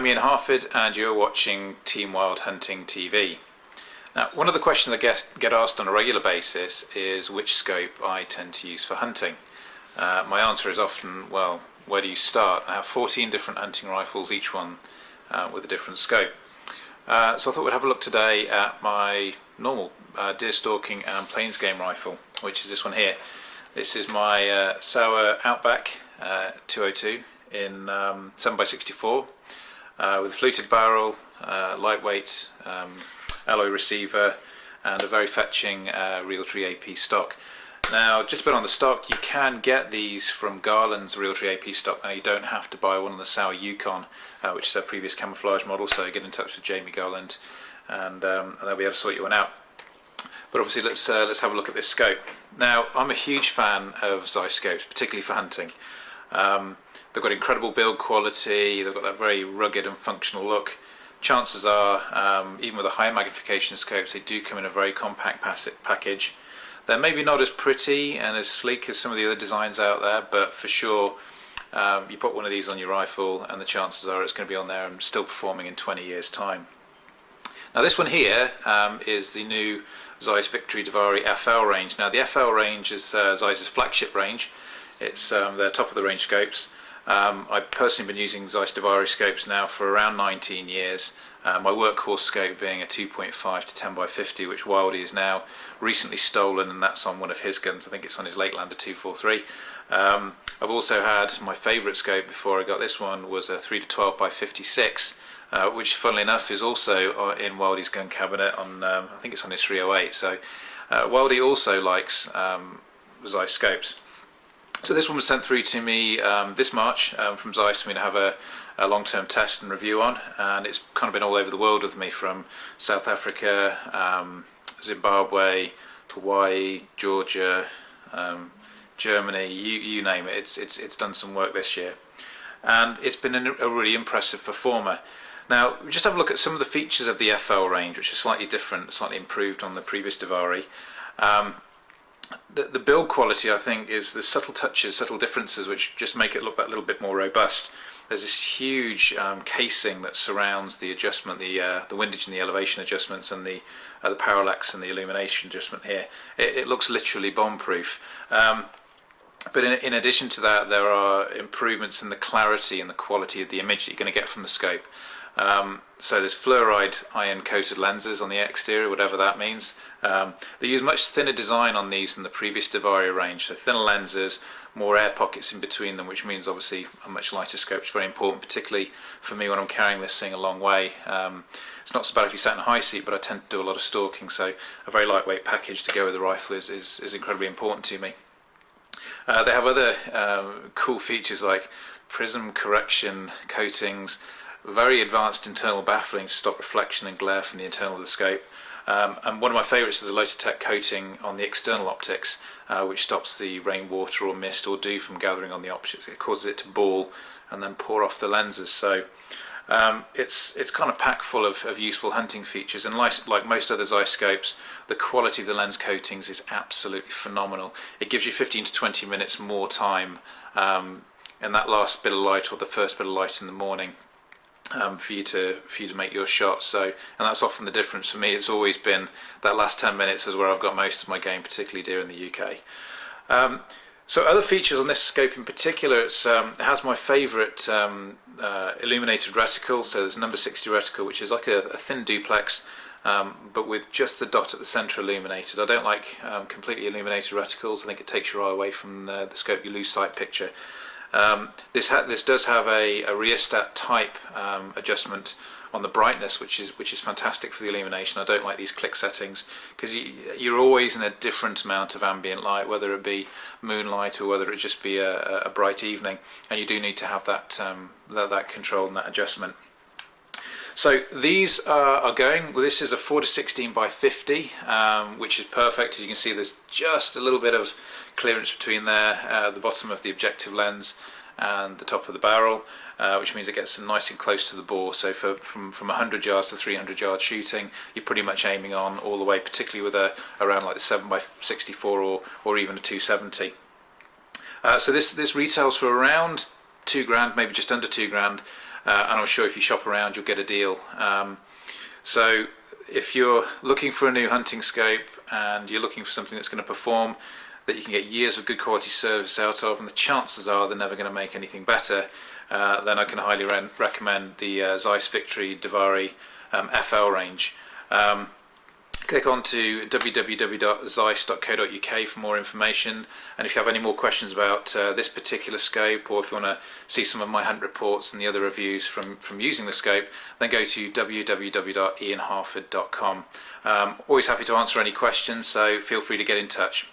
I'm Ian Harford and you're watching Team Wild Hunting TV. Now, one of the questions I get asked on a regular basis is which scope I tend to use for hunting. My answer is often, well, where do you start? I have 14 different hunting rifles, each one with a different scope. So I thought we'd have a look today at my normal deer stalking and plains game rifle, which is this one here. This is my Sauer Outback 202 in 7x64 with a fluted barrel, lightweight alloy receiver and a very fetching Realtree AP stock. Now, just a bit on the stock, you can get these from Garland's Realtree AP stock. Now, you don't have to buy one of the Sauer Yukon, which is their previous camouflage model, so get in touch with Jamie Garland and they'll be able to sort you one out. But obviously let's have a look at this scope. Now, I'm a huge fan of Zeiss scopes, particularly for hunting. They've got incredible build quality, they've got that very rugged and functional look. Chances are, even with a high magnification scopes, they do come in a very compact package. They're maybe not as pretty and as sleek as some of the other designs out there, but for sure, you put one of these on your rifle and the chances are it's going to be on there and still performing in 20 years' time. Now, this one here is the new Zeiss Victory Diavari FL range. Now, the FL range is Zeiss's flagship range. It's their top of the range scopes. I've personally been using Zeiss Diavari scopes now for around 19 years. My workhorse scope being a 2.5 to 10x50, which Wildy has now recently stolen, and that's on one of his guns. I think it's on his Latelander 243. I've also had my favourite scope before I got this one was a 3 to 12x56, which funnily enough is also in Wildy's gun cabinet on, I think it's on his 308. So Wildy also likes Zeiss scopes. So this one was sent through to me this March from Zeiss for me to have a long-term test and review on, and it's kind of been all over the world with me, from South Africa, Zimbabwe, Hawaii, Georgia, Germany, you name it. It's done some work this year, and it's been a really impressive performer. Now, just have a look at some of the features of the FL range, which are slightly different, slightly improved on the previous Diavari. The build quality, I think, is the subtle touches, subtle differences which just make it look that little bit more robust. There's this huge casing that surrounds the adjustment, the windage and the elevation adjustments, and the parallax and the illumination adjustment here. It looks literally bomb-proof. But in addition to that, there are improvements in the clarity and the quality of the image that you're going to get from the scope. So there's fluoride iron coated lenses on the exterior, whatever that means. They use much thinner design on these than the previous Diavari range, so thinner lenses, more air pockets in between them, which means obviously a much lighter scope is very important, particularly for me when I'm carrying this thing a long way. It's not so bad if you sat in a high seat, but I tend to do a lot of stalking, so a very lightweight package to go with the rifle is incredibly important to me. They have other cool features like prism correction coatings, very advanced internal baffling to stop reflection and glare from the internal of the scope. And one of my favourites is a low-tech coating on the external optics, which stops the rainwater or mist or dew from gathering on the optics. It causes it to ball and then pour off the lenses. So it's kind of packed full of useful hunting features, and like most other Zeiss scopes, the quality of the lens coatings is absolutely phenomenal. It gives you 15 to 20 minutes more time in that last bit of light or the first bit of light in the morning. For you to make your shots. So, and that's often the difference for me. It's always been that last 10 minutes is where I've got most of my game, particularly deer in the UK. So other features on this scope in particular, it has my favourite illuminated reticle. So there's number 60 reticle, which is like a thin duplex, but with just the dot at the centre illuminated. I don't like completely illuminated reticles. I think it takes your eye away from the scope. You lose sight picture. This does have a rheostat type adjustment on the brightness, which is fantastic for the illumination. I don't like these click settings because you're always in a different amount of ambient light, whether it be moonlight or whether it just be a bright evening, and you do need to have that control and that adjustment. So these are going, well, this is a 4 to 16x50, which is perfect. As you can see, there's just a little bit of clearance between there, the bottom of the objective lens and the top of the barrel, which means it gets nice and close to the bore. So from 100 yards to 300 yards shooting, you're pretty much aiming on all the way, particularly with around like the 7x64 or even a 270. So this retails for around £2 grand, maybe just under £2 grand. and I'm sure if you shop around you'll get a deal. So if you're looking for a new hunting scope and you're looking for something that's going to perform, that you can get years of good quality service out of, and the chances are they're never going to make anything better, then I can highly recommend the Zeiss Victory Diavari FL range. Click on to www.zeiss.co.uk for more information, and if you have any more questions about this particular scope, or if you want to see some of my hunt reports and the other reviews from using the scope, then go to www.ianharford.com. Always happy to answer any questions, so feel free to get in touch.